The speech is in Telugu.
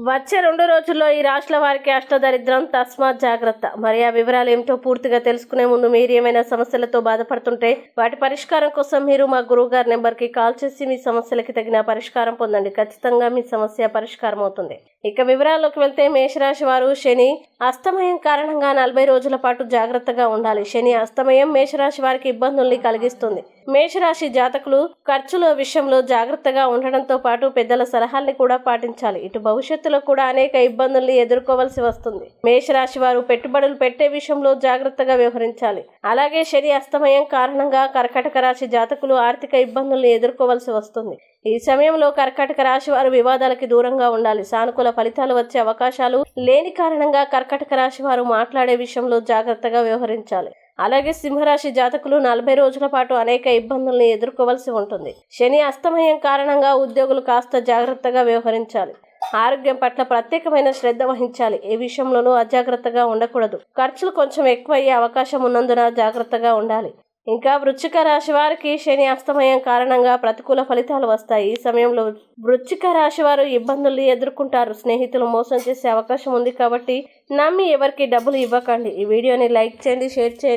వచ్చే 2 రోజుల్లో ఈ రాశుల వారికి అష్టదరిద్రం, తస్మాత్ జాగ్రత్త. మరి ఆ వివరాలు ఏమిటో పూర్తిగా తెలుసుకునే ముందు మీరు ఏమైనా సమస్యలతో బాధపడుతుంటే వాటి పరిష్కారం కోసం మీరు మా గురువు గారి నెంబర్కి కాల్ చేసి మీ సమస్యలకి తగిన పరిష్కారం పొందండి. ఖచ్చితంగా మీ సమస్య పరిష్కారం అవుతుంది. ఇక వివరాల్లోకి వెళ్తే మేషరాశి వారు శని అస్తమయం కారణంగా 40 రోజుల పాటు జాగ్రత్తగా ఉండాలి. శని అస్తమయం మేషరాశి వారికి ఇబ్బందుల్ని కలిగిస్తుంది. మేషరాశి జాతకులు ఖర్చుల విషయంలో జాగ్రత్తగా ఉండడంతో పాటు పెద్దల సలహాల్ని కూడా పాటించాలి. ఇటు భవిష్యత్తులో కూడా అనేక ఇబ్బందుల్ని ఎదుర్కోవాల్సి వస్తుంది. మేషరాశి వారు పెట్టుబడులు పెట్టే విషయంలో జాగ్రత్తగా వ్యవహరించాలి. అలాగే శని అస్తమయం కారణంగా కర్కాటక రాశి జాతకులు ఆర్థిక ఇబ్బందుల్ని ఎదుర్కోవాల్సి వస్తుంది. ఈ సమయంలో కర్కాటక రాశి వారు వివాదాలకి దూరంగా ఉండాలి. సానుకూల ఫలితాలు వచ్చే అవకాశాలు లేని కారణంగా కర్కాటక రాశి వారు మాట్లాడే విషయంలో జాగ్రత్తగా వ్యవహరించాలి. అలాగే సింహరాశి జాతకులు 40 రోజుల పాటు అనేక ఇబ్బందుల్ని ఎదుర్కోవాల్సి ఉంటుంది. శని అస్తమయం కారణంగా ఉద్యోగులు కాస్త జాగ్రత్తగా వ్యవహరించాలి. ఆరోగ్యం పట్ల ప్రత్యేకమైన శ్రద్ధ వహించాలి. ఏ విషయంలోనూ అజాగ్రత్తగా ఉండకూడదు. ఖర్చులు కొంచెం ఎక్కువయ్యే అవకాశం ఉన్నందున జాగ్రత్తగా ఉండాలి. ఇంకా వృశ్చిక రాశి వారికి శని అస్తమయం కారణంగా ప్రతికూల ఫలితాలు వస్తాయి. ఈ సమయంలో వృశ్చిక రాశి వారు ఇబ్బందుల్ని ఎదుర్కొంటారు. స్నేహితులు మోసం చేసే అవకాశం ఉంది కాబట్టి నమ్మి ఎవరికి డబ్బులు ఇవ్వకండి. ఈ వీడియోని లైక్ చేయండి, షేర్ చేయండి.